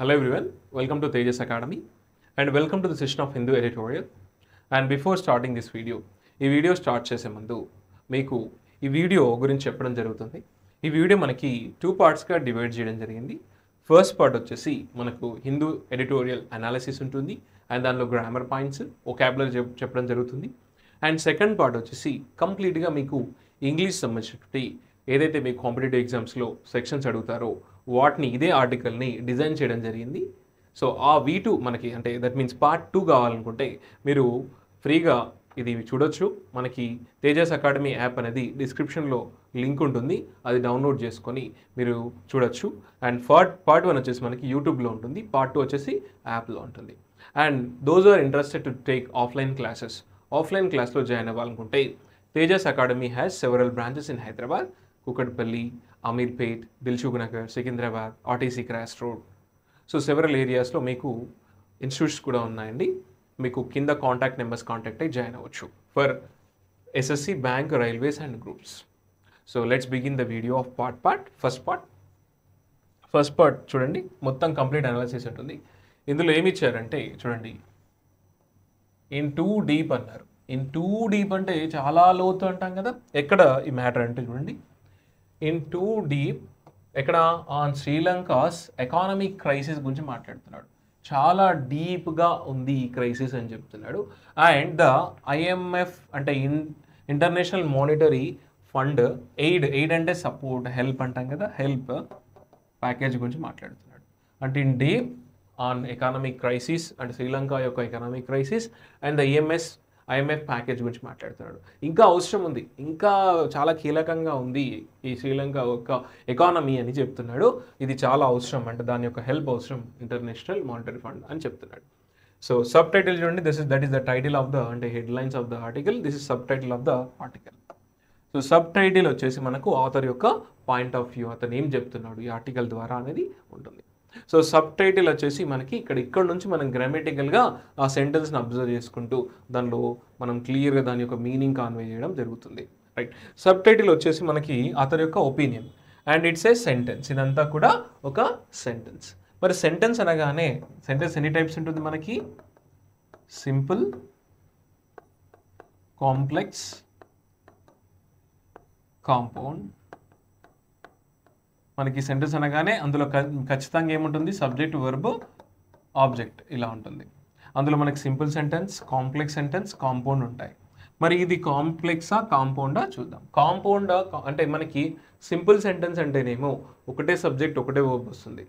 Hello everyone, welcome to TEJAS Academy and welcome to the session of Hindu Editorial. And before starting this video, ఈ video start చేసే ముందు మీకు ఈ video గురించి చెప్పడం జరుగుతుంది. ఈ వీడియో మనకి 2 పార్ట్స్గా డివైడ్ చేయడం జరిగింది. ఫస్ట్ పార్ట్ వచ్చేసి మనకు హిందూ ఎడిటోరియల్ అనాలిసిస్ ఉంటుంది అండ్ దానిలో గ్రామర్ పాయింట్స్ వొకాబులరీ చెప్పడం జరుగుతుంది. అండ్ సెకండ్ పార్ట్ వచ్చేసి కంప్లీట్గా మీకు ఇంగ్లీష్ సంబంధించినటువంటి ఏదైతే మీకు కాంపిటేటివ్ ఎగ్జామ్స్లో సెక్షన్స్ అడుగుతారో వాటిని ఇదే ఆర్టికల్ని డిజైన్ చేయడం జరిగింది. సో ఆ V2 మనకి అంటే దట్ మీన్స్ పార్ట్ 2 కావాలనుకుంటే మీరు ఫ్రీగా ఇది చూడొచ్చు. మనకి తేజస్ అకాడమీ యాప్ అనేది డిస్క్రిప్షన్లో లింక్ ఉంటుంది, అది డౌన్లోడ్ చేసుకొని మీరు చూడొచ్చు. అండ్ పార్ట్ 1 వచ్చేసి మనకి యూట్యూబ్లో ఉంటుంది, పార్ట్ 2 వచ్చేసి యాప్లో ఉంటుంది. And those are interested to take offline classes, offline క్లాస్లో జాయిన్ అవ్వాలనుకుంటే Tejas academy has several branches in Hyderabad, Kukatpally, Ameerpet, Dilsukhnagar, Secunderabad, RTC X Roads. So several ఏరియాస్లో మీకు ఇన్స్టిట్యూట్స్ కూడా ఉన్నాయండి. మీకు కింద కాంటాక్ట్ నెంబర్స్ కాంటాక్ట్ అయ్యి జాయిన్ అవ్వచ్చు for SSC, bank, railways and groups. So let's begin the video of first part చూడండి, మొత్తం కంప్లీట్ అనాలిసిస్ ఉంటుంది. ఇందులో ఏమి ఇచ్చారంటే చూడండి, ఇన్ టూ డీప్ అన్నారు. ఇన్ టూ డీప్ అంటే చాలా లోతు అంటాం కదా, ఎక్కడ ఈ మ్యాటర్ అంటే చూడండి, ఇన్ టూ డీప్ ఎక్కడ ఆన్ శ్రీలంకాస్ ఎకానమిక్ క్రైసిస్ గురించి మాట్లాడుతున్నాడు. చాలా డీప్గా ఉంది ఈ క్రైసిస్ అని చెప్తున్నాడు. అండ్ ద IMF అంటే ఇంటర్నేషనల్ మానిటరీ ఫండ్ ఎయిడ్ అంటే సపోర్ట్, హెల్ప్ అంటాం కదా, హెల్ప్ ప్యాకేజ్ గురించి మాట్లాడుతున్నాడు. అంటే in deep on economic crisis అంటే శ్రీలంక యొక్క economic crisis and the IMF package గురించి మాట్లాడుతున్నాడు. ఇంకా అవసరం ఉంది, ఇంకా చాలా కీలకంగా ఉంది ఈ శ్రీలంక యొక్క ఎకానమీ అని చెప్తున్నాడు. ఇది చాలా అవసరం అంటే దాని యొక్క హెల్ప్ అవసరం ఇంటర్నేషనల్ మానిటరీ ఫండ్ అని చెప్తున్నాడు. సో సబ్ టైటిల్ చూడండి, that is the title of the అంటే headlines of the article, this is subtitle of the article. So subtitle వచ్చేసి మనకు ఆథర్ యొక్క పాయింట్ ఆఫ్ వ్యూ, అతను ఏం చెప్తున్నాడు ఈ ఆర్టికల్ ద్వారా అనేది ఉంటుంది. సో సబ్ టైటిల్ వచ్చేసి మనకి ఇక్కడ నుంచి మనం గ్రామటికల్గా ఆ సెంటెన్స్ని అబ్జర్వ్ చేసుకుంటూ దానిలో మనం క్లియర్గా దాని యొక్క మీనింగ్ కాన్వే చేయడం జరుగుతుంది, రైట్. సబ్ టైటిల్ వచ్చేసి మనకి అతని యొక్క opinion and it's a sentence, ఇదంతా కూడా ఒక సెంటెన్స్. మరి సెంటెన్స్ అనగానే సెంటెన్స్ ఎన్ని టైప్స్ ఉంటుంది మనకి? Simple, complex, compound. మనకి సెంటెన్స్ అనగానే అందులో ఖచ్చితంగా ఏముంటుంది? సబ్జెక్ట్, వర్బ్, ఆబ్జెక్ట్ ఇలా ఉంటుంది. అందులో మనకి simple sentence, complex sentence, compound ఉంటాయి. మరి ఇది కాంప్లెక్సా కాంపౌండా చూద్దాం. కాంపౌండా అంటే మనకి సింపుల్ సెంటెన్స్ అంటేనేమో ఒకటే సబ్జెక్ట్ ఒకటే వర్బ్ వస్తుంది.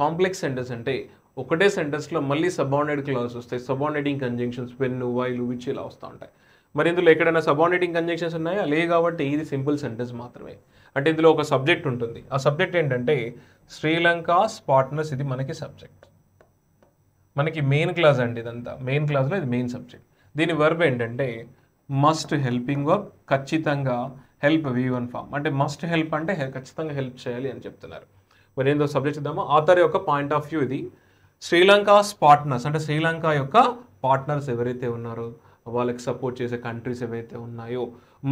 కాంప్లెక్స్ సెంటెన్స్ అంటే ఒకటే సెంటెన్స్లో మళ్ళీ సబార్డినేట్ క్లాజెస్ వస్తాయి, సబార్డినేటింగ్ కంజంక్షన్స్, పెన్ను, వైలు, విచ్ ఇలా వస్తూ ఉంటాయి. మరి ఇందులో ఎక్కడైనా సబార్డినేటింగ్ కంజంక్షన్స్ ఉన్నాయా? లేవు. కాబట్టి ఇది సింపుల్ సెంటెన్స్ మాత్రమే. అంటే ఇందులో ఒక సబ్జెక్ట్ ఉంటుంది, ఆ సబ్జెక్ట్ ఏంటంటే శ్రీలంకాస్ పార్ట్నర్స్, ఇది మనకి సబ్జెక్ట్, మనకి మెయిన్ క్లాస్ అండి. ఇదంతా మెయిన్ క్లాస్లో ఇది మెయిన్ సబ్జెక్ట్. దీని వర్బ్ ఏంటంటే మస్ట్, హెల్పింగ్ వర్బ్, ఖచ్చితంగా హెల్ప్ V1 ఫామ్. అంటే మస్ట్ హెల్ప్ అంటే ఖచ్చితంగా హెల్ప్ చేయాలి అని చెప్తున్నారు. మరి ఏందో సబ్జెక్ట్ ఇద్దామా? ఆథర్ యొక్క పాయింట్ ఆఫ్ వ్యూ ఇది. శ్రీలంకాస్ పార్ట్నర్స్ అంటే శ్రీలంక యొక్క పార్ట్నర్స్ ఎవరైతే ఉన్నారో వాళ్ళకి సపోర్ట్ చేసే కంట్రీస్ ఏవైతే ఉన్నాయో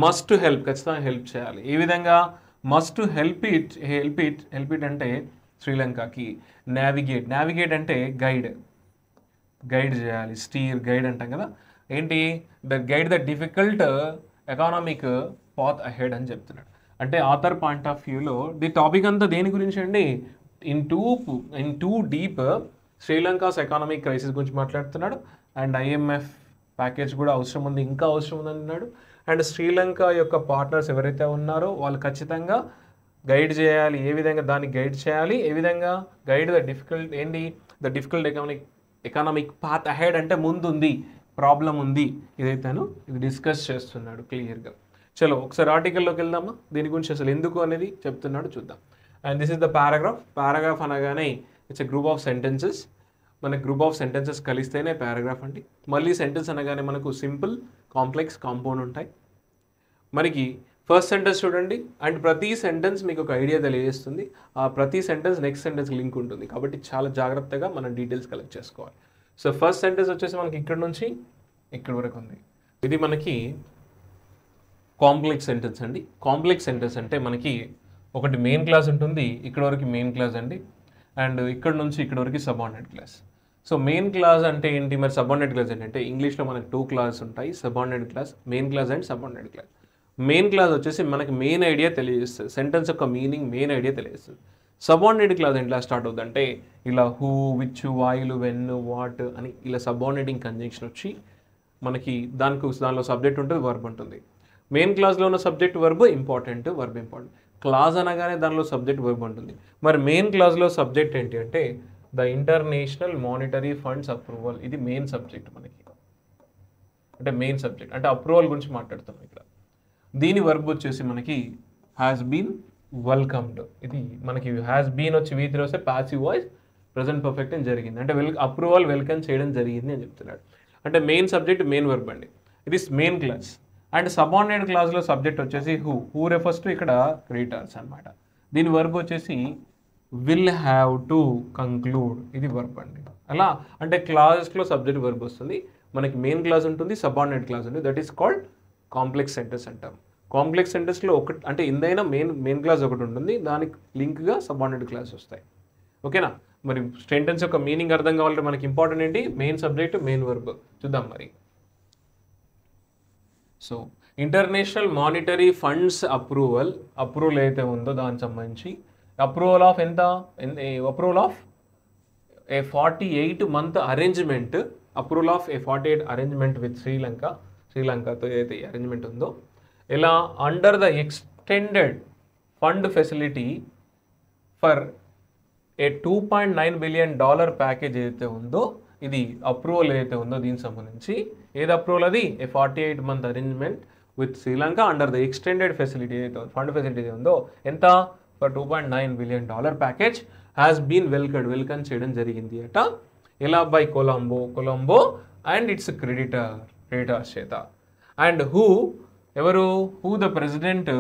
మస్ట్ హెల్ప్, ఖచ్చితంగా హెల్ప్ చేయాలి. ఏ విధంగా? మస్ట్ హెల్ప్ ఇట్ అంటే శ్రీలంకకి నావిగేట్ అంటే గైడ్ చేయాలి, స్టీర్, గైడ్ అంటాం కదా. ఏంటి? Guide the difficult economic path ahead అని చెప్తున్నాడు. అంటే ఆథర్ పాయింట్ ఆఫ్ వ్యూలో ది టాపిక్ అంతా దేని గురించి అండి? In too deep Sri Lanka's economic crisis గురించి మాట్లాడుతున్నాడు. అండ్ IMF ప్యాకేజ్ కూడా అవసరం ఉంది, ఇంకా అవసరం ఉంది అన్నాడు. అండ్ శ్రీలంక యొక్క పార్ట్నర్స్ ఎవరైతే ఉన్నారో వాళ్ళు ఖచ్చితంగా గైడ్ చేయాలి. ఏ విధంగా దాన్ని గైడ్ చేయాలి? ఏ విధంగా? గైడ్ ద డిఫికల్ట్ ఏంటి? The difficult economic path ahead అంటే ముందు ఉంది, ప్రాబ్లం ఉంది, ఇదైతేను ఇది డిస్కస్ చేస్తున్నాడు క్లియర్గా. చలో ఒకసారి ఆర్టికల్లోకి వెళ్దామా? దీని గురించి అసలు ఎందుకు అనేది చెప్తున్నాడు చూద్దాం. And this is the paragraph అనగానే it's a group of sentences. మన గ్రూప్ ఆఫ్ సెంటెన్సెస్ కలిస్తేనే పారాగ్రాఫ్ అండి. మళ్ళీ సెంటెన్స్ అనగానే మనకు సింపుల్, కాంప్లెక్స్, కాంపౌండ్ ఉంటాయి. మనకి ఫస్ట్ సెంటెన్స్ చూడండి, అండ్ ప్రతి సెంటెన్స్ మీకు ఒక ఐడియా తెలియజేస్తుంది. ఆ ప్రతి సెంటెన్స్ నెక్స్ట్ సెంటెన్స్ లింక్ ఉంటుంది, కాబట్టి చాలా జాగ్రత్తగా మనం డీటెయిల్స్ కలెక్ట్ చేసుకోవాలి. సో ఫస్ట్ సెంటెన్స్ వచ్చేసి మనకి ఇక్కడ నుంచి ఇక్కడ వరకు ఉంది. ఇది మనకి కాంప్లెక్స్ సెంటెన్స్ అండి. కాంప్లెక్స్ సెంటెన్స్ అంటే మనకి ఒకటి మెయిన్ క్లాస్ ఉంటుంది, ఇక్కడ వరకు మెయిన్ క్లాస్ అండి, అండ్ ఇక్కడ నుంచి ఇక్కడ వరకు subordinate class. So main class అంటే ఏంటి, మరి సబార్డినేట్ క్లాస్ ఏంటంటే ఇంగ్లీష్లో మనకి 2 క్లాస్ ఉంటాయి, subordinate class, main class and subordinate class. Main class వచ్చేసి మనకి మెయిన్ ఐడియా తెలియజేస్తుంది, సెంటెన్స్ యొక్క మీనింగ్, మెయిన్ ఐడియా తెలియజేస్తుంది. సబార్డినేట్ క్లాస్ ఎట్లా స్టార్ట్ అవుతుంది అంటే ఇలా who, which, while, when, what అని ఇలా సబార్డినేటింగ్ కంజంక్షన్ వచ్చి మనకి దానిలో సబ్జెక్ట్ ఉంటుంది, వర్బ్ ఉంటుంది. మెయిన్ క్లాస్లో ఉన్న subject verb important, verb important. Class అనగానే దానిలో సబ్జెక్ట్ వర్బ్ ఉంటుంది. మరి మెయిన్ క్లాస్లో సబ్జెక్ట్ ఏంటి అంటే the international monetary funds approval. ఇది మెయిన్ సబ్జెక్ట్ మనకి, అంటే మెయిన్ సబ్జెక్ట్ అంటే అప్రూవల్ గురించి మాట్లాడుతాం ఇక్కడ. దీని వర్బ్ వచ్చేసి మనకి హ్యాస్ బీన్ వెల్కమ్డ్. ఇది మనకి హ్యాస్ బీన్ వచ్చి V3 వస్తే ప్యాసివ్ వాయిస్, ప్రెజెంట్ పర్ఫెక్ట్ అని జరిగింది, అంటే అప్రూవల్ వెల్కమ్ చేయడం జరిగింది అని చెప్తున్నాడు. అంటే మెయిన్ సబ్జెక్ట్, మెయిన్ వర్బ్ అండి. ఇది మెయిన్ క్లాస్. అండ్ సబార్డినేట్ క్లాస్లో సబ్జెక్ట్ వచ్చేసి హూ రెఫర్స్ టు ఇక్కడ క్రెడిటర్స్ అనమాట. దీని వర్బ్ వచ్చేసి విల్ హ్యావ్ టు కంక్లూడ్. ఇది వర్బ్ అండి. అలా అంటే క్లాసెస్లో సబ్జెక్ట్ వర్బ్ వస్తుంది, మనకి మెయిన్ క్లాస్ ఉంటుంది, సబార్డినేట్ క్లాస్ ఉంటుంది. That is called complex sentence అంటాం. కాంప్లెక్స్ సెంటెన్స్లో ఒకటి అంటే ఇందైనా మెయిన్ క్లాస్ ఒకటి ఉంటుంది, దానికి లింక్గా సబార్డినేట్ క్లాస్ వస్తాయి. ఓకేనా? మరి సెంటెన్స్ యొక్క మీనింగ్ అర్థం కావాలంటే మనకి ఇంపార్టెంట్ ఏంటి, మెయిన్ సబ్జెక్ట్, మెయిన్ వర్బ్. చూద్దాం మరి. So international monetary funds approval అయితే ఉందో దానికి సంబంధించి అప్రూవల్ ఆఫ్ ఎంత, approval of a 48 month arrangement, approval of a 48 arrangement with శ్రీలంకతో ఏదైతే అరేంజ్మెంట్ ఉందో, ఇలా under the extended fund facility for a $2.9 billion package ఏదైతే ఉందో, ఇది అప్రూవల్ ఏదైతే ఉందో దీనికి సంబంధించి ఏది అప్రూవల్, అది a 48 month arrangement with Sri Lanka under the extended facility ఏదైతే ఫండ్ ఫెసిలిటీ ఉందో ఎంత, for $2.9 billion package has been welcome చేయడం జరిగింది అట. ఎలా, by Colombo and its creditors చేత. And who the president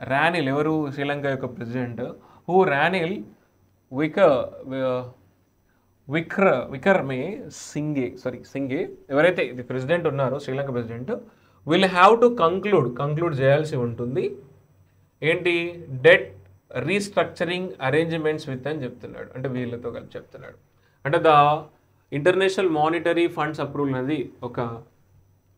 Ranil, ఎవరు శ్రీలంక యొక్క ప్రెసిడెంట్, రానిల్ విక్రమే సింగే ఎవరైతే ఇది ప్రెసిడెంట్ ఉన్నారో Sri Lanka president, will have to conclude చేయాల్సి ఉంటుంది ఏంటి, డెట్ రీస్ట్రక్చరింగ్ అరేంజ్మెంట్స్ విత్ అని చెప్తున్నాడు. అంటే వీళ్ళతో కలిపి చెప్తున్నాడు. అంటే the international monetary funds approval అనేది ఒక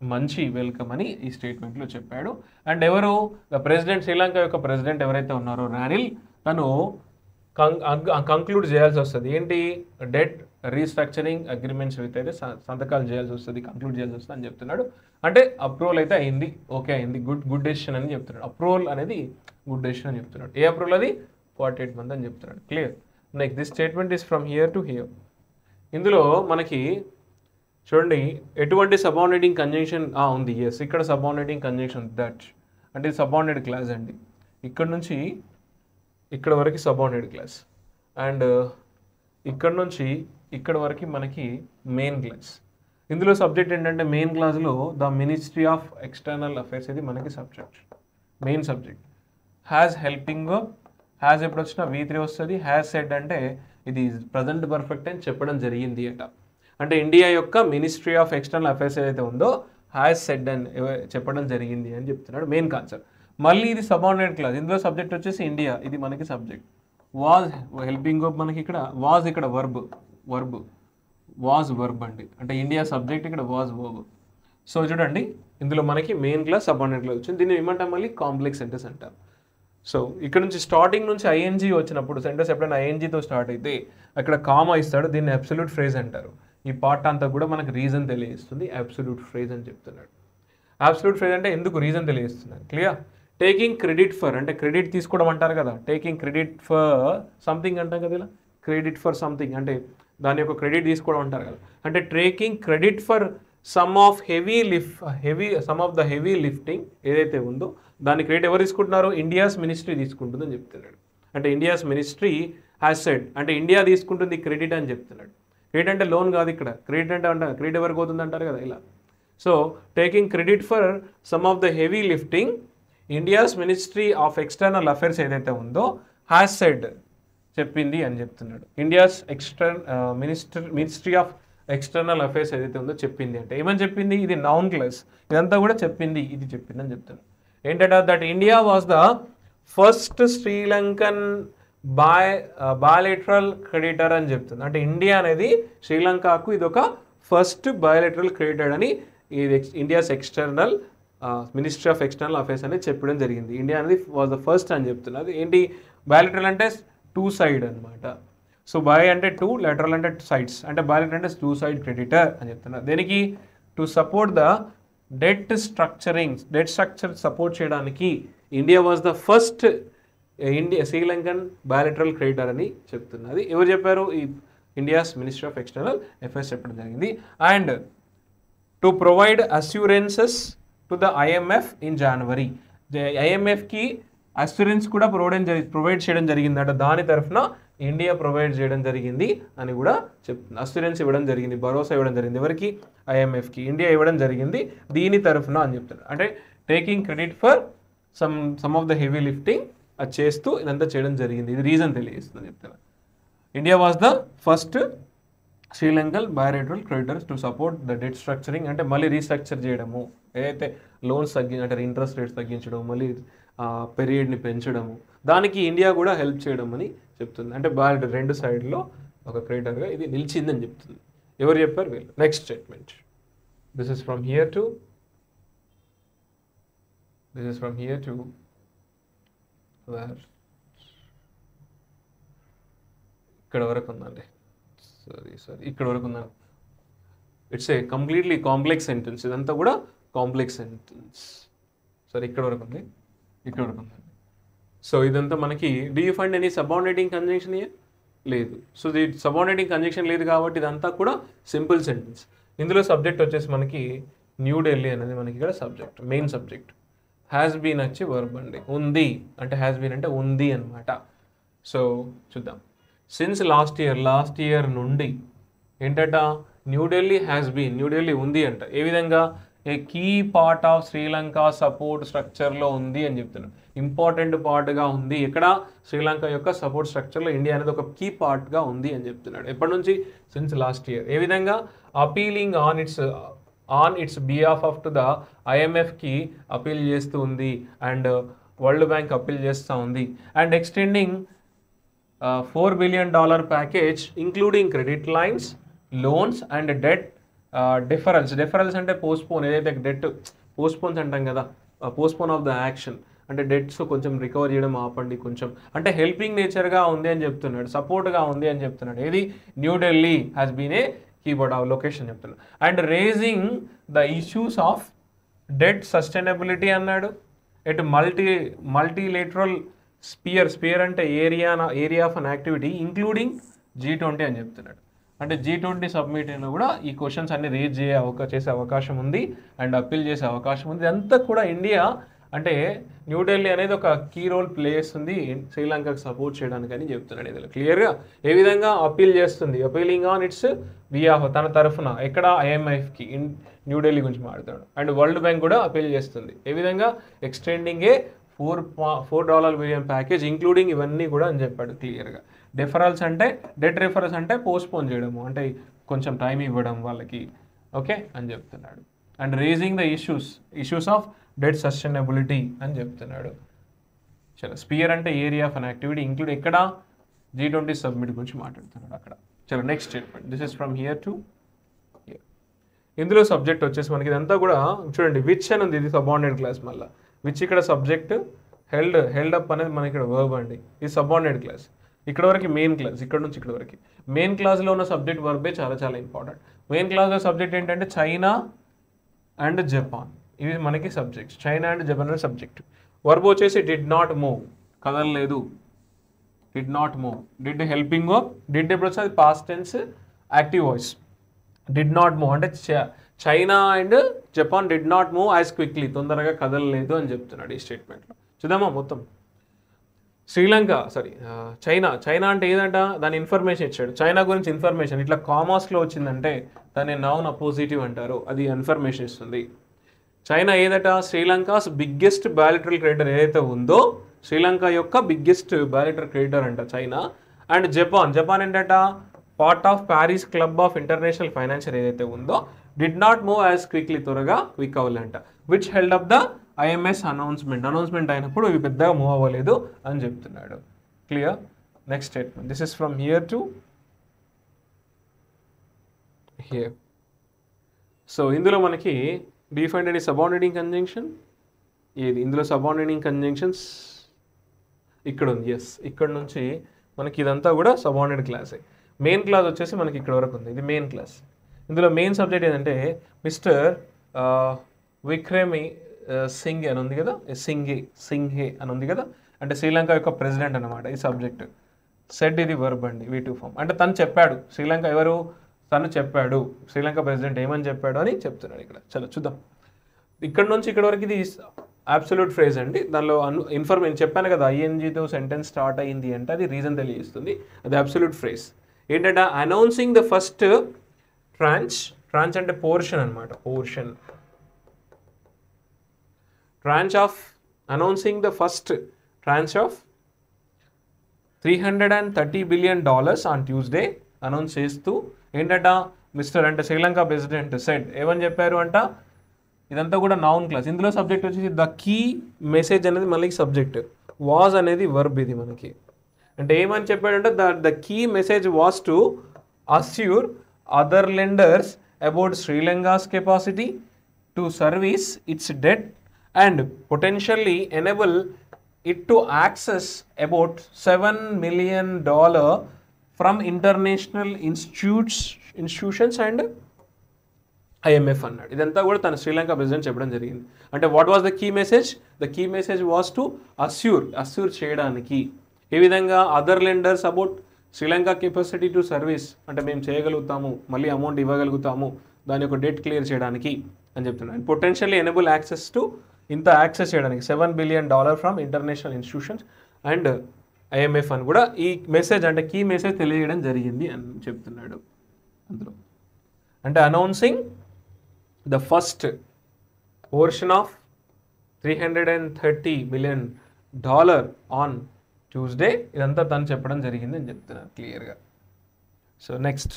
మంచి వెల్కమ్ అని ఈ స్టేట్మెంట్లో చెప్పాడు. అండ్ ఎవరు, ద ప్రెసిడెంట్, శ్రీలంక యొక్క ప్రెసిడెంట్ ఎవరైతే ఉన్నారో రానిల్, తను కంక్లూడ్ చేయాల్సి వస్తుంది ఏంటి, డెట్ రీస్ట్రక్చరింగ్ అగ్రిమెంట్స్ విత్ అయితే సంతకాలు చేయాల్సి వస్తుంది, కంక్లూడ్ చేయాల్సి వస్తుంది అని చెప్తున్నాడు. అంటే అప్రూవల్ అయితే అయింది, ఓకే అయింది, గుడ్ డెసిషన్ అని చెప్తున్నాడు. అప్రూవల్ అనేది గుడ్ డెసిషన్ అని చెప్తున్నాడు. ఏ అప్రూవల్, అది 48 month అని చెప్తున్నాడు. Clear? Next this statement is from here to here. ఇందులో మనకి చూడండి ఎటువంటి సబార్డినేటింగ్ కంజంక్షన్ ఉంది, ఎస్ ఇక్కడ సబార్డినేటింగ్ కంజంక్షన్ దట్, అంటే ఇది సబార్డినేట్ క్లాస్ అండి. ఇక్కడ నుంచి ఇక్కడ వరకు సబార్డినేట్ క్లాస్, అండ్ ఇక్కడ నుంచి ఇక్కడ వరకు మనకి మెయిన్ క్లాస్. ఇందులో సబ్జెక్ట్ ఏంటంటే మెయిన్ క్లాస్లో the ministry of external affairs ఇది మనకి subject, main subject. Has helping, has ఎప్పుడు వచ్చినా V3 వస్తుంది. హ్యాస్ సెడ్ అంటే ఇది ప్రజెంట్ పర్ఫెక్ట్ అని చెప్పడం జరిగింది అట. అంటే ఇండియా యొక్క మినిస్ట్రీ ఆఫ్ ఎక్స్టర్నల్ అఫైర్స్ ఏదైతే ఉందో హ్యాస్ సెడ్ అని చెప్పడం జరిగింది అని చెప్తున్నాడు, మెయిన్ కాన్సెప్ట్. మళ్ళీ ఇది సబార్డినేట్ క్లాస్, ఇందులో సబ్జెక్ట్ వచ్చేసి ఇండియా, ఇది మనకి సబ్జెక్ట్. వాజ్ హెల్పింగ్ మనకి ఇక్కడ వాజ్, ఇక్కడ వర్బ్ వాజ్ వర్బ్ అండి. అంటే ఇండియా సబ్జెక్ట్, ఇక్కడ వాజ్ వర్బ్. సో చూడండి ఇందులో మనకి మెయిన్ క్లాస్, సబార్డినేట్ క్లాస్ వచ్చింది. దీన్ని ఏమంటాం, మళ్ళీ కాంప్లెక్స్ సెంటెన్స్ అంటాం. సో ఇక్కడ నుంచి స్టార్టింగ్ నుంచి ఐఎన్జీ వచ్చినప్పుడు, సెంటెన్స్ ఎప్పుడైనా ఐఎన్జీతో స్టార్ట్ అయితే అక్కడ కామా ఇస్తాడు, దీన్ని అబ్సల్యూట్ ఫ్రేజ్ అంటారు. ఈ పార్ట్ అంతా కూడా మనకు రీజన్ తెలియజేస్తుంది, అబ్సల్యూట్ ఫ్రేజ్ అని చెప్తున్నాడు. అబ్సల్యూట్ ఫ్రేజ్ అంటే ఎందుకు, రీజన్ తెలియజేస్తున్నాడు. క్లియర్? టేకింగ్ క్రెడిట్ ఫర్ అంటే క్రెడిట్ తీసుకోవడం అంటారు కదా, టేకింగ్ క్రెడిట్ ఫర్ సంథింగ్ అంటాం కదా, ఇలా క్రెడిట్ ఫర్ సంథింగ్ అంటే దాని యొక్క క్రెడిట్ తీసుకోవడం అంటారు కదా. అంటే taking credit for some of the heavy lifting ఏదైతే ఉందో దాని క్రెడిట్ ఎవరు తీసుకుంటున్నారు, ఇండియాస్ మినిస్ట్రీ తీసుకుంటుందని చెప్తున్నాడు. అంటే ఇండియాస్ మినిస్ట్రీ హ్యాస్ సెడ్ అంటే ఇండియా తీసుకుంటుంది క్రెడిట్ అని చెప్తున్నాడు. క్రెడిట్ అంటే లోన్ కాదు ఇక్కడ, క్రెడిట్ అంటే అంటారు క్రెడిట్ ఎవరికి అవుతుంది అంటారు కదా ఇలా. So taking credit for some of the heavy lifting India's ministry of external affairs ఏదైతే ఉందో హ్యాస్ సెడ్ చెప్పింది అని చెప్తున్నాడు. India's ministry of external affairs ఏదైతే ఉందో చెప్పింది అంటే ఏమని చెప్పింది, ఇది నౌన్ క్లాస్, ఇదంతా కూడా చెప్పింది, ఇది చెప్పింది అని చెప్తున్నాడు. ఏంటంటే that India was the first Sri Lankan bilateral creditor అని చెప్తుంది. అంటే ఇండియా అనేది శ్రీలంకకు ఇది ఒక ఫస్ట్ బయాలిటరల్ క్రెడిటర్ అని ఇది India's external ministry of external affairs అనేది చెప్పడం జరిగింది. ఇండియా అనేది వాజ్ ద ఫస్ట్ అని చెప్తున్నారు. ఏంటి బయాలిటరల్ అంటే టూ సైడ్ అనమాట. సో బై అంటే టూ, లెటరల్ అంటే సైడ్స్, అంటే బయాలిటరల్ అంటే టూ సైడ్ క్రెడిటర్ అని చెప్తున్నారు. దేనికి to support the debt structure support చేయడానికి India was the first Sri Lankan bilateral creditor అని చెప్తున్నది. ఎవరు చెప్పారు, ఈ India's ministry of external affairs చెప్పడం జరిగింది. And to provide assurances to the IMF in January, IMFకి అస్యూరెన్స్ కూడా ప్రొవైడ్ చేయడం జరిగింది అంటే దాని తరఫున ఇండియా ప్రొవైడ్ చేయడం జరిగింది అని కూడా చెప్తుంది. అస్యూరెన్స్ ఇవ్వడం జరిగింది, భరోసా ఇవ్వడం జరిగింది ఎవరికి, IMFకి ఇండియా ఇవ్వడం జరిగింది దీని తరఫున అని చెప్తున్నారు. అంటే taking credit for some of the heavy lifting అది చేస్తూ ఇదంతా చేయడం జరిగింది, ఇది రీజన్ తెలియజేస్తుంది చెప్తున్నారు. India was the first Sri Lankan bilateral creditors to support the debt structuring, అంటే మళ్ళీ రీస్ట్రక్చర్ చేయడము, ఏదైతే లోన్స్ అంటే ఇంట్రెస్ట్ రేట్స్ తగ్గించడం, మళ్ళీ పీరియడ్ని పెంచడము, దానికి ఇండియా కూడా హెల్ప్ చేయడం అని చెప్తుంది. అంటే బయాలిటరల్ రెండు సైడ్లో ఒక క్రెడిటర్గా ఇది నిలిచిందని చెప్తుంది. ఎవరు చెప్పారు, వీళ్ళు. Next statement, this is from here to where, ఇక్కడ వరకు ఉందండి, సారీ ఇక్కడ వరకు ఉందండి. It's a completely complex sentence, ఇదంతా కూడా కాంప్లెక్స్ సెంటెన్స్. సరే ఇక్కడ వరకు ఉంది, ఇక్కడ వరకు ఉందండి. సో ఇదంతా మనకి do you find any subordinating conjunction year లేదు. సో ఇది సబార్డినేటింగ్ కంజంక్షన్ లేదు కాబట్టి ఇదంతా కూడా సింపుల్ సెంటెన్స్. ఇందులో సబ్జెక్ట్ వచ్చేసి మనకి న్యూఢిల్లీ అనేది మనకి ఇక్కడ subject, main subject. Has been వచ్చి వర్బ్ అండి, ఉంది అంటే హ్యాస్ బీన్ అంటే ఉంది అనమాట. సో చూద్దాం. సిన్స్ లాస్ట్ ఇయర్ నుండి ఏంటట, న్యూఢిల్లీ హ్యాస్ బీన్, న్యూఢిల్లీ ఉంది అంట. ఏ విధంగా, a key part of Sri Lanka support స్ట్రక్చర్లో ఉంది అని చెప్తున్నాడు. ఇంపార్టెంట్ పార్ట్గా ఉంది ఎక్కడ, శ్రీలంక యొక్క సపోర్ట్ స్ట్రక్చర్లో ఇండియా అనేది ఒక కీ పార్ట్గా ఉంది అని చెప్తున్నాడు. ఎప్పటి నుంచి, సిన్స్ లాస్ట్ ఇయర్. ఏ విధంగా, appealing on its behalf of to the IMFకి అపీల్ చేస్తూ ఉంది అండ్ వరల్డ్ బ్యాంక్ అపీల్ చేస్తూ ఉంది. And extending $4 billion package including credit lines, loans and debt deferrals అంటే పోస్ట్పోన్, ఏదైతే డెట్ పోస్ట్పోన్స్ అంటాం కదా, పోస్ట్పోన్ ఆఫ్ ద యాక్షన్ అంటే డెట్స్ కొంచెం రికవర్ చేయడం ఆపండి కొంచెం, అంటే హెల్పింగ్ నేచర్గా ఉంది అని చెప్తున్నాడు, సపోర్ట్గా ఉంది అని చెప్తున్నాడు. ఏది, New Delhi has been a keyboard of location చెప్తున్నాడు. And raising the issues of debt sustainability అన్నాడు. ఎట్ మల్టీలేటరల్ స్పియర్ అంటే area of an activity including G20 అని చెప్తున్నాడు. అంటే G20 సబ్మిట్లో కూడా ఈ క్వశ్చన్స్ అన్ని రేజ్ చేసే అవకాశం ఉంది అండ్ అప్పీల్ చేసే అవకాశం ఉంది. ఇదంతా కూడా ఇండియా అంటే న్యూఢిల్లీ అనేది ఒక కీ రోల్ ప్లే చేస్తుంది శ్రీలంకకు సపోర్ట్ చేయడానికి అని చెప్తున్నాడు. ఇందులో క్లియర్గా ఏ విధంగా అప్పీల్ చేస్తుంది, అపీలింగ్ ఆన్ ఇట్స్ బిహాఫ్ తన తరఫున, ఎక్కడ IMFకి న్యూఢిల్లీ గురించి మాట్లాడతాడు. అండ్ వరల్డ్ బ్యాంక్ కూడా అపీల్ చేస్తుంది. ఏ విధంగా, ఎక్స్టెండింగ్ ఏ $4 బిలియన్ ప్యాకేజ్ ఇంక్లూడింగ్ ఇవన్నీ కూడా అని చెప్పాడు క్లియర్గా. డెఫరల్స్ అంటే డెట్ రిఫరల్స్ అంటే పోస్ట్పోన్ చేయడము, అంటే కొంచెం టైం ఇవ్వడం వాళ్ళకి, ఓకే అని చెప్తున్నాడు. And raising the issues of debt sustainability అని చెప్తున్నాడు. చలో, స్పియర్ అంటే area of an activity include ఎక్కడ, G20 సబ్మిట్ గురించి మాట్లాడుతున్నాడు అక్కడ. చలో next statement, this is from here to here. ఇందులో సబ్జెక్ట్ వచ్చేసి మనకి ఇదంతా కూడా చూడండి, విచ్ అని ఉంది, ఇది సబార్డినేట్ క్లాస్. మళ్ళీ విచ్ ఇక్కడ సబ్జెక్ట్, హెల్డ్ అప్ అనేది మనకి ఇక్కడ వర్బ్ అండి, ఇది సబార్డినేట్ క్లాస్. ఇక్కడ వరకు మెయిన్ క్లాస్, ఇక్కడ నుంచి ఇక్కడ వరకు మెయిన్ క్లాస్లో ఉన్న సబ్జెక్ట్ వర్బే చాలా చాలా ఇంపార్టెంట్. మెయిన్ క్లాస్లో సబ్జెక్ట్ ఏంటంటే చైనా అండ్ జపాన్, ఇవి మనకి సబ్జెక్ట్స్. చైనా అండ్ జపాన్ అనే సబ్జెక్ట్. వర్బ్ వచ్చేసి డిడ్ నాట్ మూవ్, కదలలేదు, did not move. Did helping verb, did ఎప్పుడు వచ్చి అది past tense active voice. Did not move అంటే China and Japan did not move as quickly, తొందరగా కదలలేదు అని చెప్తున్నాడు ఈ స్టేట్మెంట్లో. చూద్దామా మొత్తం. శ్రీలంక చైనా అంటే ఏదంట దాని ఇన్ఫర్మేషన్ ఇచ్చాడు. చైనా గురించి ఇన్ఫర్మేషన్ ఇట్లా కామర్స్లో వచ్చిందంటే దాన్ని నౌన్ అపోజిటివ్ అంటారు, అది ఇన్ఫర్మేషన్ ఇస్తుంది. చైనా ఏదట శ్రీలంకాస్ బిగ్గెస్ట్ బయాలిటరల్ క్రెడిటర్ ఏదైతే ఉందో శ్రీలంక యొక్క బిగ్గెస్ట్ బయాలిటరల్ క్రెడిటర్ అంట చైనా. అండ్ జపాన్ ఏంటంట part of Paris club of international financial ఏదైతే ఉందో did not move as quickly, త్వరగా క్విక్ అవ్వలేంట. Which held up the IMS announcement అయినప్పుడు ఇవి పెద్దగా మూవ్ అవ్వలేదు అని చెప్తున్నాడు. Clear? Next statement, this is from here to here. So ఇందులో మనకి డిఫైండ్ any సబార్డినేటింగ్ కంజంక్షన్ ఏది, ఇందులో సబార్డినేటింగ్ కంజంక్షన్స్ ఇక్కడ ఉంది. ఎస్, ఇక్కడ నుంచి మనకి ఇదంతా కూడా సబార్డినేట్ క్లాసే. మెయిన్ క్లాస్ వచ్చేసి మనకి ఇక్కడ వరకు ఉంది, ఇది మెయిన్ క్లాస్. ఇందులో మెయిన్ సబ్జెక్ట్ ఏంటంటే మిస్టర్ విక్రమి సింఘే అని ఉంది కదా, సింఘే అని ఉంది కదా, అంటే శ్రీలంక యొక్క ప్రెసిడెంట్ అనమాట ఈ సబ్జెక్ట్. సెడ్ ఇది వర్బ్ అండి, V2 ఫామ్. అంటే తను చెప్పాడు, శ్రీలంక ఎవరు తను చెప్పాడు, శ్రీలంక ప్రెసిడెంట్ ఏమని చెప్పాడు అని చెప్తున్నాడు ఇక్కడ. చలో చూద్దాం. ఇక్కడ నుంచి ఇక్కడ వరకు ఇది అబ్సల్యూట్ ఫ్రేజ్ అండి. దానిలో ఇన్ఫర్మేషన్ చెప్పాను కదా, ఐఎన్జీతో సెంటెన్స్ స్టార్ట్ అయ్యింది అంటే అది రీజన్ తెలియజేస్తుంది, అది అబ్సల్యూట్ ఫ్రేజ్. ఏంటంటే అనౌన్సింగ్ ద ఫస్ట్ ట్రాంచ్ అంటే పోర్షన్ అనమాట, tranche of announcing the first tranche of $330 billion on Tuesday announce చేస్తూ ఏంటంట మిస్టర్ అంటే శ్రీలంక ప్రెసిడెంట్ సెడ్ ఏమని చెప్పారు అంట. ఇదంతా కూడా నౌన్ క్లాస్. ఇందులో సబ్జెక్ట్ వచ్చేసి ద కీ మెసేజ్ అనేది మళ్ళీ సబ్జెక్ట్, వాజ్ అనేది వర్బ్ ఇది మనకి. అంటే ఏమని చెప్పాడంటే the key message was to assure other lenders about Sri Lanka's capacity to service its debt and potentially enable it to access about $7 million from international institutions and IMF అన్నాడు. ఇదంతా కూడా తన శ్రీలంక ప్రెసిడెంట్ చెప్పడం జరిగింది. అంటే what was the key message? The key message was to assure చేయడానికి ఏ విధంగా other lenders about Sri Lanka capacity to service, అంటే మేము చేయగలుగుతాము, మళ్ళీ అమౌంట్ ఇవ్వగలుగుతాము, దాని యొక్క డెట్ క్లియర్ చేయడానికి అని చెప్తున్నాను. పొటెన్షియల్లీ ఎనేబుల్ యాక్సెస్ టు ఇంత యాక్సెస్ చేయడానికి $7 billion from international institutions and IMF అని కూడా ఈ మెసేజ్ అంటే కీ మెసేజ్ తెలియజేయడం జరిగింది అని చెప్తున్నాడు అందులో. అంటే announcing the first portion of $330 billion on Tuesday, ఇదంతా తను చెప్పడం జరిగింది అని చెప్తున్నారు క్లియర్గా. So next,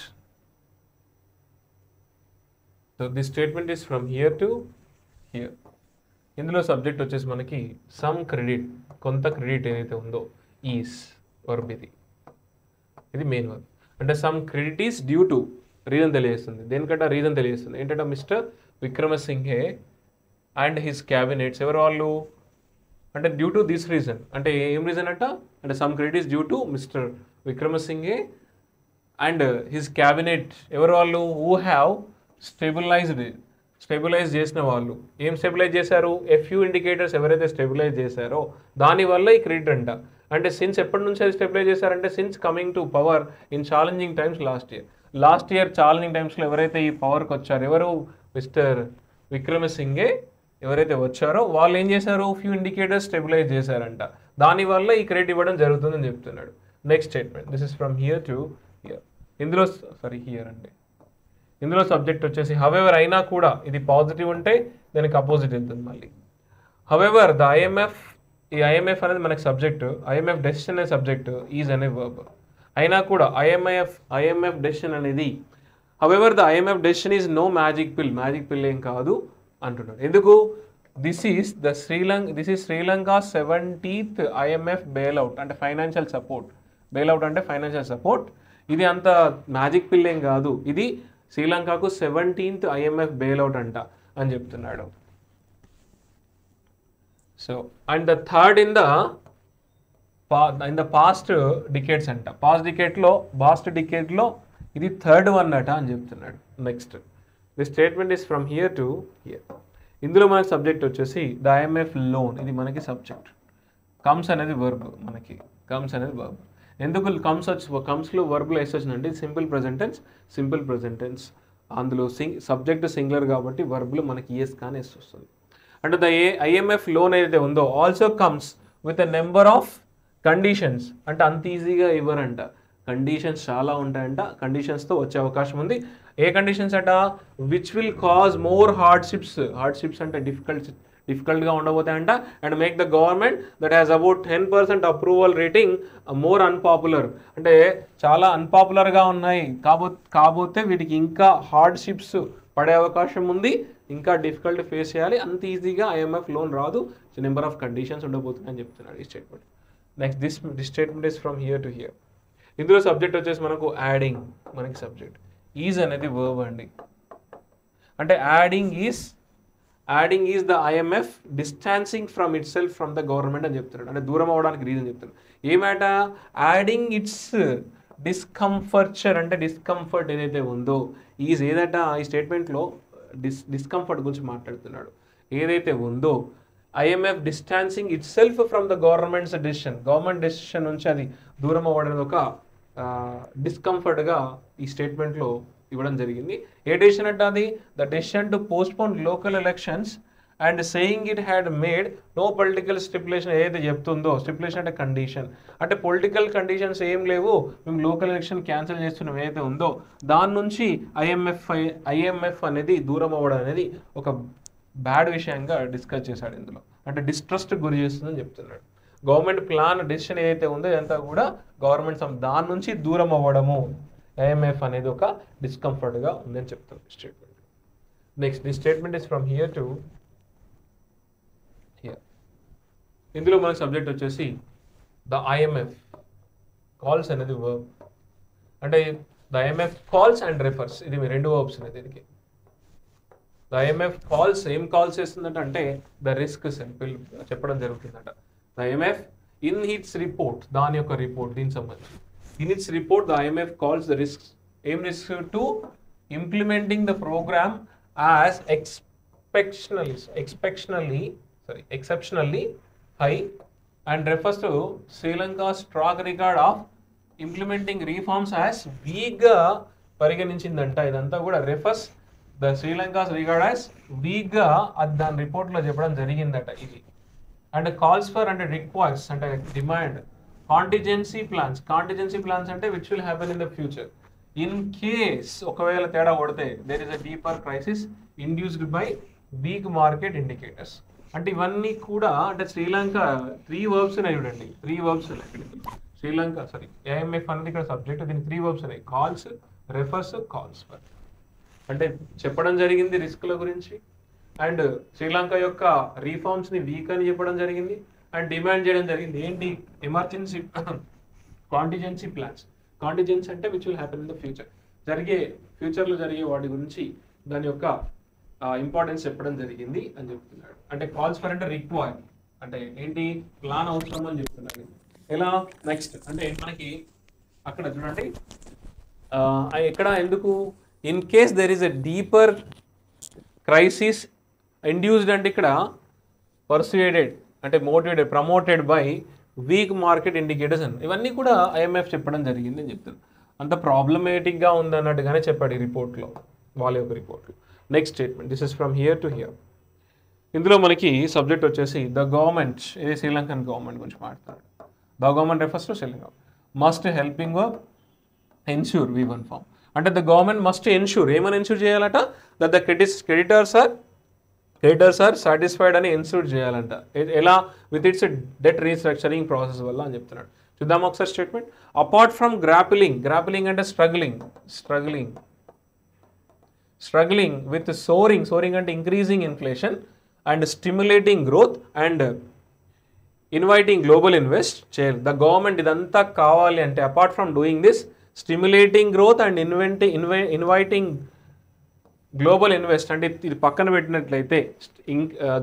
so this statement is from here to here. ఇందులో సబ్జెక్ట్ వచ్చేసి మనకి సమ్ క్రెడిట్, కొంత క్రెడిట్ ఏదైతే ఉందో ఈస్ వర్బ్ ఇది మెయిన్ వర్బ్. అంటే some credit is due to reason తెలియజేస్తుంది. దేనికంటే రీజన్ తెలియజేస్తుంది ఏంటంటే mister Wickremesinghe and his cabinets ఎవరు వాళ్ళు అంటే డ్యూ టు దిస్ రీజన్. అంటే ఏం రీజన్ అంటే some credit is due to mister Wickremesinghe and his cabinet ఎవరు వాళ్ళు హూ హ్యావ్ స్టెబిలైజ్ చేసిన వాళ్ళు. ఏం స్టెబిలైజ్ చేశారు? ఫ్యూ ఇండికేటర్స్ ఎవరైతే స్టెబిలైజ్ చేశారో దానివల్ల ఈ క్రెడిట్ అంట. అంటే సిన్స్ ఎప్పటి నుంచి అది స్టెబిలైజ్ చేశారంటే since coming to power in challenging times last year challenging టైమ్స్లో ఎవరైతే ఈ పవర్కి వచ్చారో ఎవరు మిస్టర్ విక్రమసింఘే ఎవరైతే వచ్చారో వాళ్ళు ఏం చేశారు? ఫ్యూ ఇండికేటర్స్ స్టెబిలైజ్ చేశారంట, దానివల్ల ఈ క్రెడిట్ ఇవ్వడం జరుగుతుందని చెప్తున్నాడు. Next statement, this is from here to here. ఇందులో హియర్ అండి. ఇందులో సబ్జెక్ట్ వచ్చేసి హవెవర్ అయినా కూడా, ఇది పాజిటివ్ ఉంటే దానికి అపోజిట్ వెళ్తుంది మళ్ళీ. హవెవర్ ద ఐఎంఎఫ్ అనేది మనకి సబ్జెక్టు, ఐఎంఎఫ్ డెసిషన్ అనే సబ్జెక్టు, ఈజ్ అనే వర్బ్. అయినా కూడా ఐఎంఎఫ్ డెసిషన్ అనేది however the IMF decision is no magic పిల్ ఏం కాదు అంటున్నాడు. ఎందుకు? This is Sri Lanka 70th IMF bailout అంటే ఫైనాన్షియల్ సపోర్ట్. బెయిల్అవుట్ అంటే ఫైనాన్షియల్ సపోర్ట్. ఇది అంత మ్యాజిక్ పిల్ ఏం కాదు, ఇది శ్రీలంకకు 17th IMF బెయిల్అవుట్ అంట అని చెప్తున్నాడు. So and the third in the past decades అంట. పాస్ట్ డికేడ్లో ఇది థర్డ్ వన్ అట అని చెప్తున్నాడు. Next, the statement is from here to here. ఇందులో మనకి సబ్జెక్ట్ వచ్చేసి ద IMF లోన్, ఇది మనకి సబ్జెక్ట్. కమ్స్ అనేది వర్బ్, మనకి కమ్స్ అనేది వర్బ్. ఎందుకు కమ్స్లో వర్బ్లో ఎస్ వచ్చిందంటే సింపుల్ ప్రెజెంట్ టెన్స్. అందులో సబ్జెక్ట్ సింగులర్ కాబట్టి వర్బ్లో మనకి ఎస్ కానీ ఎస్ వస్తుంది. అంటే ద IMF లోన్ ఏదైతే ఉందో also comes with a number of conditions అంటే అంత ఈజీగా ఇవ్వరంట, కండిషన్స్ చాలా ఉంటాయంట, కండిషన్స్తో వచ్చే అవకాశం ఉంది. ఏ కండిషన్స్ అంట, which will cause more hardships అంటే డిఫికల్ట్గా ఉండబోతాయంట, and make the government that has about 10% approval rating more unpopular, అంటే చాలా అన్పాపులర్గా ఉన్నాయి కాబోతే వీటికి ఇంకా హార్డ్షిప్స్ పడే అవకాశం ఉంది, ఇంకా డిఫికల్ట్ ఫేస్ చేయాలి, అంత ఈజీగా ఐఎంఎఫ్ లోన్ రాదు, నెంబర్ ఆఫ్ కండిషన్స్ ఉండబోతున్నాయని చెప్తున్నాడు ఈ statement. Next this statement is from here to here. ఇందులో సబ్జెక్ట్ వచ్చేసి మనకు యాడింగ్, మనకి సబ్జెక్ట్ ఈజ్ అనేది వర్బ్ అండి, అంటే adding is the IMF distancing from it self from the government అని చెప్తున్నాడు, అంటే దూరం అవ్వడానికి రీజన్ చెప్తున్నాడు. ఏమాట యాడింగ్ ఇట్స్ డిస్కంఫర్చర్, అంటే డిస్కంఫర్ట్ ఏదైతే ఉందో ఈజ్ ఏదట ఈ స్టేట్మెంట్లో డిస్కంఫర్ట్ గురించి మాట్లాడుతున్నాడు, ఏదైతే ఉందో IMF distancing it self from the government decision నుంచి అది దూరం అవ్వడానికి ఒక డిస్కంఫర్ట్గా ఈ స్టేట్మెంట్లో ఇవ్వడం జరిగింది. ఏ డెసిషన్ అంటే అది the decision to postpone local elections and saying it had made no political stipulation, ఏదైతే చెప్తుందో స్టిపులేషన్ అంటే కండిషన్, అంటే పొలిటికల్ కండిషన్స్ ఏం లేవు, మేము లోకల్ ఎలక్షన్ క్యాన్సిల్ చేస్తున్నాం ఏదైతే ఉందో దాని నుంచి ఐఎంఎఫ్ అనేది దూరం అవ్వడం అనేది ఒక బ్యాడ్ విషయంగా డిస్కస్ చేశాడు ఇందులో, అంటే డిస్ట్రస్ట్ గురి చేస్తుందని చెప్తున్నాడు. గవర్నమెంట్ ప్లాన్ డెసిషన్ ఏదైతే ఉందో ఇదంతా కూడా గవర్నమెంట్ దాని నుంచి దూరం అవ్వడము, ఐఎంఎఫ్ అనేది ఒక డిస్కంఫర్ట్గా ఉందని చెప్తుంది statement. Next the statement is from here to here. ఇందులో మనకి సబ్జెక్ట్ వచ్చేసి ద ఐఎంఎఫ్ కాల్స్ అనేది వర్బ్, అంటే the IMF calls and refers, ఇది మీ రెండు వర్బ్స్ ఉన్నాయి దీనికి. ద ఐఎంఎఫ్ కాల్స్ ఏం కాల్స్ చేస్తుందంట అంటే ద రిస్క్ సింపుల్ చెప్పడం జరుగుతుందంట. The IMF in its report, దాని యొక్క రిపోర్ట్ దీనికి సంబంధించి in its report the IMF calls the risks, ఏం risk to implementing the programme as exceptionally high and refers to Sri Lanka's track record of implementing reforms as weak గా పరిగణించిందంట. ఇదంతా కూడా refers the Sri Lanka's record as weak గా అది దాని రిపోర్ట్లో చెప్పడం జరిగిందట ఇది. అండ్ కాల్స్ ఫర్ అంటే రిక్వైర్స్ అంటే డిమాండ్ కాంటిజెన్సీ ప్లాన్స్ అంటే which will happen in the future in case ఒకవేళ తేడా కొడితే there is a deeper crisis induced by weak market indicators. అంటే ఇవన్నీ కూడా అంటే శ్రీలంక 3 వర్బ్స్ ఉన్నాయి చూడండి, 3 వర్బ్స్ ఉన్నాయి శ్రీలంక ఐఎంఎఫ్ అనేది ఇక్కడ సబ్జెక్ట్, దీనికి 3 వర్బ్స్ ఉన్నాయి, కాల్స్, రెఫర్స్, కాల్స్ ఫర్. అంటే చెప్పడం జరిగింది రిస్క్ల గురించి, అండ్ శ్రీలంక యొక్క రీఫార్మ్స్ని వీక్ అని చెప్పడం జరిగింది, అండ్ డిమాండ్ చేయడం జరిగింది ఏంటి ఎమర్జెన్సీ కాంటిజెన్సీ ప్లాన్స్. కాంటిజెన్సీ అంటే which will happen in the future, ఫ్యూచర్లో జరిగే వాటి గురించి దాని యొక్క ఇంపార్టెన్స్ చెప్పడం జరిగింది అని చెప్తున్నాడు. అంటే కాల్స్ ఫర్ అంటే రిక్వైర్ అంటే ఏంటి ప్లాన్ అవసరం అని చెప్తున్నాడు. ఎలా నెక్స్ట్ అంటే మనకి అక్కడ చూడండి ఎక్కడ ఎందుకు in case there is a deeper crisis induced అంటే ఇక్కడ పర్సుయేటెడ్ అంటే motivated promoted by weak market indicators అని ఇవన్నీ కూడా ఐఎంఎఫ్ చెప్పడం జరిగింది అని చెప్తారు. అంత ప్రాబ్లమేటిక్గా ఉందన్నట్టుగానే చెప్పాడు ఈ రిపోర్ట్లో, వాళ్ళ యొక్క రిపోర్ట్లో. Next statement this is from here to here. ఇందులో మనకి సబ్జెక్ట్ వచ్చేసి ద గవర్నమెంట్, ఇది శ్రీలంకన్ గవర్నమెంట్ గురించి మాట్లాడతారు. The government refers to Sri Lanka must helping work ensure V1 form అంటే ద గవర్నమెంట్ మస్ట్ ఎన్ష్యూర్ ఏమని ఎన్ష్యూర్ చేయాలట that the creditors are satisfied అని ఎన్ష్యూర్ చేయాలంట. ఎలా with its debt restructuring process వల్ల అని చెప్తున్నాడు. చూద్దాం ఒకసారి స్టేట్మెంట్. అపార్ట్ ఫ్రమ్ గ్రాప్లింగ్ అంటే స్ట్రగ్లింగ్ విత్ సోరింగ్ అంటే increasing inflation and stimulating growth and inviting global the government ఇదంతా కావాలి అంటే apart from doing this stimulating growth and inviting global invest అంటే ఇది పక్కన పెట్టినట్లయితే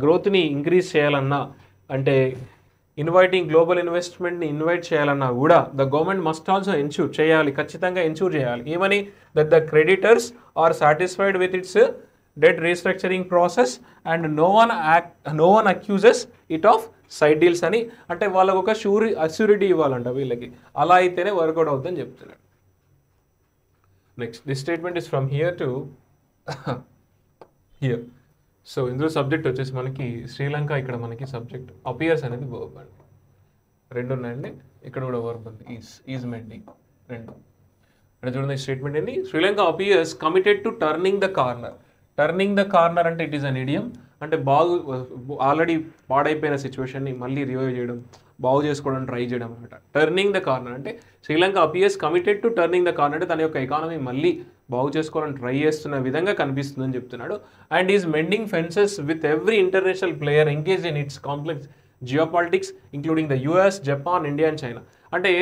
గ్రోత్ని ఇంక్రీజ్ చేయాలన్నా అంటే ఇన్వైటింగ్ గ్లోబల్ ఇన్వెస్ట్మెంట్ని ఇన్వైట్ చేయాలన్నా కూడా the government must also ensure చేయాలి, ఖచ్చితంగా ఎన్ష్యూర్ చేయాలి ఏమని that the creditors are satisfied with its debt restructuring process and no one accuses it of side deals అని అంటే వాళ్ళకు ఒక అష్యూరిటీ ఇవ్వాలంట వీళ్ళకి, అలా అయితేనే వర్కౌట్ అవుతుందని చెప్తున్నాడు. Next this statement is from here to here. So ఇందులో సబ్జెక్ట్ వచ్చేసి మనకి శ్రీలంక, ఇక్కడ మనకి సబ్జెక్ట్ అపియర్స్ అనేది వర్బ్ అండి. రెండు ఉన్నాయండి, ఇక్కడ కూడా వర్బ్ ఉంది, ఈజ్ మెండింగ్ రెండు. అంటే చూడండి స్టేట్మెంట్ ఏంటి, Sri Lanka appears committed to turning the corner. Turning the corner అంటే ఇట్ ఈస్ అన్ ఇడియం, అంటే ఆల్రెడీ పాడైపోయిన సిచ్యువేషన్ని మళ్ళీ రివైవ్ చేయడం, బాగు చేసుకోవడం ట్రై చేయడం అనమాట. టర్నింగ్ ద కార్నర్ అంటే Sri Lanka appears committed to turning the corner అంటే తన యొక్క ఎకానమీ మళ్ళీ బాగు చేసుకోవాలని ట్రై చేస్తున్న విధంగా కనిపిస్తుందని చెప్తున్నాడు. And is mending fences with every international player engage in it's complex geopolitics including the US, Japan, India and China. అంటే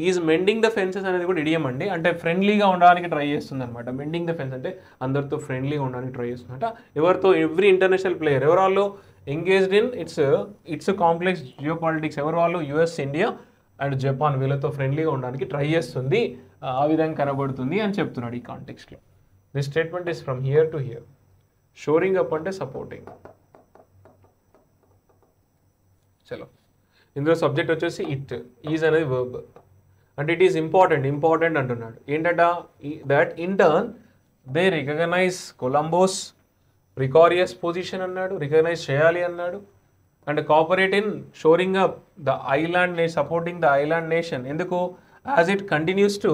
ఈజ్ మెండింగ్ ద ఫెన్సెస్ అనేది కూడా ఇడియం అండి, అంటే ఫ్రెండ్లీగా ఉండడానికి ట్రై చేస్తుంది అనమాట. మెండింగ్ ద ఫెన్స్ అంటే అందరితో ఫ్రెండ్లీగా ఉండడానికి ట్రై చేస్తుందట. ఎవరితో, ఎవ్రీ ఇంటర్నేషనల్ ప్లేయర్, ఎవరు వాళ్ళు engaged in it's complex geopolitics, ఎవరు వాళ్ళు యుఎస్, ఇండియా అండ్ జపాన్, వీళ్ళతో ఫ్రెండ్లీగా ఉండడానికి ట్రై చేస్తుంది, ఆ విధంగా కనబడుతుంది అని చెప్తున్నాడు ఈ కాంటెక్స్ట్లో. This statement is from here to here. Shoring up అంటే సపోర్టింగ్. చలో, ఇందులో సబ్జెక్ట్ వచ్చేసి ఇట్, ఈజ్ అనేది వర్బ్, అంటే ఇట్ ఈస్ ఇంపార్టెంట్ అంటున్నాడు. ఏంటంట, that in turn they recognise Colombo's precarious position అన్నాడు, రికగ్నైజ్ చేయాలి అన్నాడు. And cooperate in shoring up the island supporting the island nation. ఎందుకు, as it continues to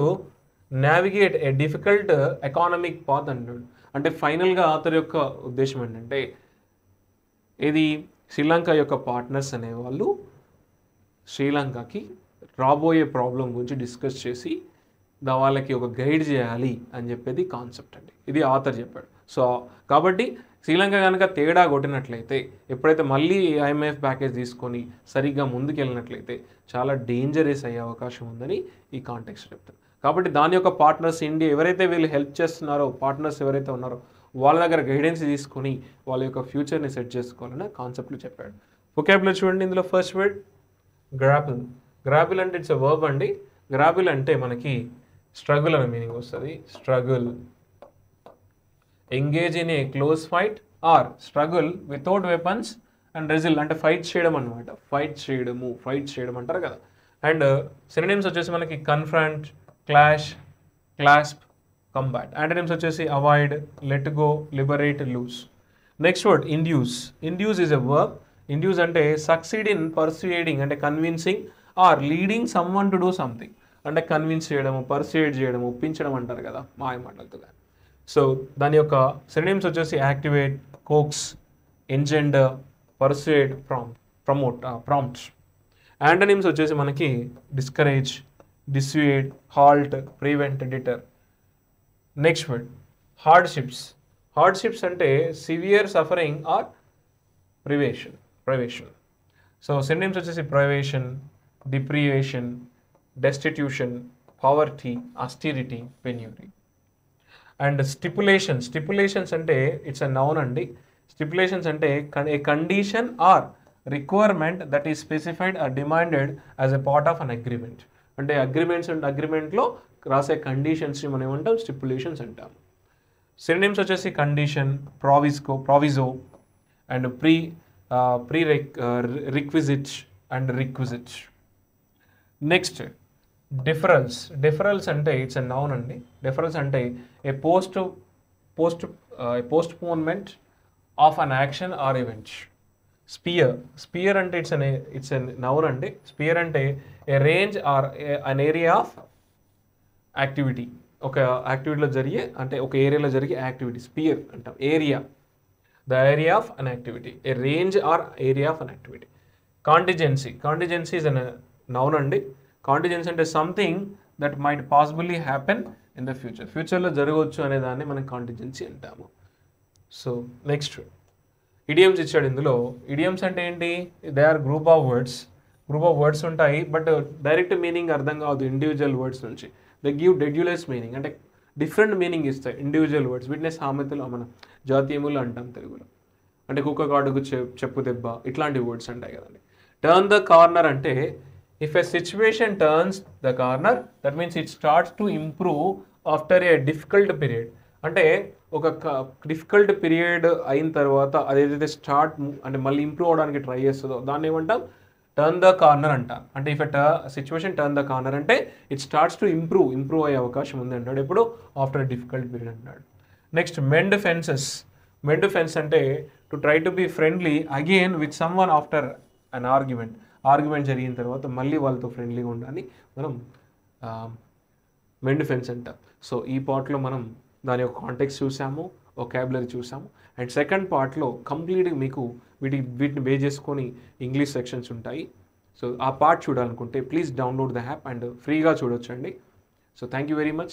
navigate a difficult economic path అన్నాడు. అంటే ఫైనల్గా అతని యొక్క ఉద్దేశం ఏంటంటే, ఇది శ్రీలంక యొక్క పార్ట్నర్స్ అనేవాళ్ళు శ్రీలంకకి రాబోయే ప్రాబ్లం గురించి డిస్కస్ చేసి వాళ్ళకి ఒక గైడ్ చేయాలి అని చెప్పేది కాన్సెప్ట్ అండి, ఇది ఆథర్ చెప్పాడు. సో కాబట్టి శ్రీలంక కనుక తేడా కొట్టినట్లయితే, ఎప్పుడైతే మళ్ళీ ఐఎంఎఫ్ ప్యాకేజ్ తీసుకొని సరిగ్గా ముందుకెళ్ళినట్లయితే చాలా డేంజరస్ అయ్యే అవకాశం ఉందని ఈ కాంటెక్స్ట్ చెప్తారు. కాబట్టి దాని యొక్క పార్ట్నర్స్ ఇండియా, ఎవరైతే వీళ్ళు హెల్ప్ చేస్తున్నారో పార్ట్నర్స్ ఎవరైతే ఉన్నారో వాళ్ళ దగ్గర గైడెన్స్ తీసుకొని వాళ్ళ యొక్క ఫ్యూచర్ని సెట్ చేసుకోవాలని కాన్సెప్ట్లు చెప్పాడు. వొకాబులరీ చూడండి, ఇందులో ఫస్ట్ వర్డ్ గ్రాపిల్. గ్రాపిల్ అంటే ఇట్స్ ఎ వర్బ్ అండి. గ్రాపిల్ అంటే మనకి స్ట్రగుల్ అనే మీనింగ్ వస్తుంది. Struggle, engage in a close fight or struggle without weapons and wrestle అంటే ఫైట్ చేయడం అనమాట. ఫైట్ చేయడం అంటారు కదా. అండ్ సినోనిమ్స్ వచ్చేసి మనకి confront, clash, clasp, combat. Antonyms వచ్చేసి avoid, let go, liberate, loose. Next word induce. Induce is a verb. Induce అంటే సక్సీడ్ ఇన్ పర్సుయేడింగ్ అంటే convincing or leading someone to do something అంటే convince చేయడము, persuade చేయడము, ఒప్పించడం అంటారు కదా మాయ మాటలతో. So దాని యొక్క సినోనిమ్స్ వచ్చేసి activate, coax, engender, persuade, promote, prompt. Antonyms వచ్చేసి మనకి discourage, dissuade, halt, prevent, deter. Next word hardships. Hardships అంటే severe suffering or privation. So synonyms వచ్చేసి privation, deprivation, destitution, poverty, austerity, penury. And stipulations అంటే it's a noun అండి. Stipulations అంటే a condition or requirement that is specified or demanded as a part of an agreement. అంటే అగ్రిమెంట్లో రాసే కండిషన్స్ని మనం ఏమంటాం, stipulations అంటాం. సినోనిమ్స్ వచ్చేసి condition, proviso and requisite and requisite. Next deferrals అంటే ఇట్స్ ఎ నౌన్ అండి. డిఫరల్స్ అంటే a postponement of an action or event. Sphere అంటే ఇట్స్ ఎ నౌన్ అండి. స్పియర్ అంటే a range or an area of activity. ఒక యాక్టివిటీలో జరిగే అంటే ఒక ఏరియాలో జరిగే యాక్టివిటీ స్పియర్ అంటాం. Area, the area of an activity, a range or area of an activity. Contingency is an noun అండి. కాంటిజెన్సీ అంటే something that might possibly happen in the ఫ్యూచర్లో జరగవచ్చు అనే దాన్ని మనం కాంటిజెన్సీ అంటాము. సో నెక్స్ట్ ఇడియమ్స్ ఇచ్చాడు. ఇందులో ఇడియమ్స్ అంటే ఏంటి, they are group of words ఉంటాయి, బట్ డైరెక్ట్ మీనింగ్ అర్థం కావద్దు ఇండివిజువల్ వర్డ్స్ నుంచి. దే గివ్ డెడ్యులస్ మీనింగ్ అంటే డిఫరెంట్ మీనింగ్ ఇస్తాయి ఇండివిజువల్ వర్డ్స్. వీటిని సామెతలు మన జాతీయములు అంటాం తెలుగులో. అంటే కుక్క కాడుకు చెప్పు దెబ్బ, ఇట్లాంటి వర్డ్స్ ఉంటాయి కదండి. టర్న్ ద కార్నర్ అంటే if a situation turns the corner that means it starts to improve after a difficult period. అంటే ఒక డిఫికల్ట్ పీరియడ్ అయిన తర్వాత అదేదైతే అంటే మళ్ళీ ఇంప్రూవ్ అవడానికి ట్రై చేస్తుందో దాన్ని ఏమంటాం, టర్న్ ద కార్నర్ అంటాం. అంటే if situation turn the corner అంటే ఇట్ స్టార్ట్స్ టు ఇంప్రూవ్ అయ్యే అవకాశం ఉంది అంటాడు. ఎప్పుడు, ఆఫ్టర్ డిఫికల్ట్ పీరియడ్ అంటాడు. నెక్స్ట్ మెండ్ ఫెన్స్ అంటే to try to be friendly again with someone after an argument. Argument జరిగిన తర్వాత మళ్ళీ వాళ్ళతో ఫ్రెండ్లీగా ఉండాలి మనం మెండ్ ఫెన్స్ అంటాం. సో ఈ పార్ట్లో మనం దాని యొక్క కాంటెక్స్ట్ చూసాము, వొకాబులరీ చూసాము. అండ్ సెకండ్ పార్ట్లో కంప్లీట్గా మీకు వీటిని బేస్ చేసుకొని ఇంగ్లీష్ సెక్షన్స్ ఉంటాయి. సో ఆ పార్ట్ చూడాలనుకుంటే please download the app and ఫ్రీగా చూడొచ్చండి. So thank you very much.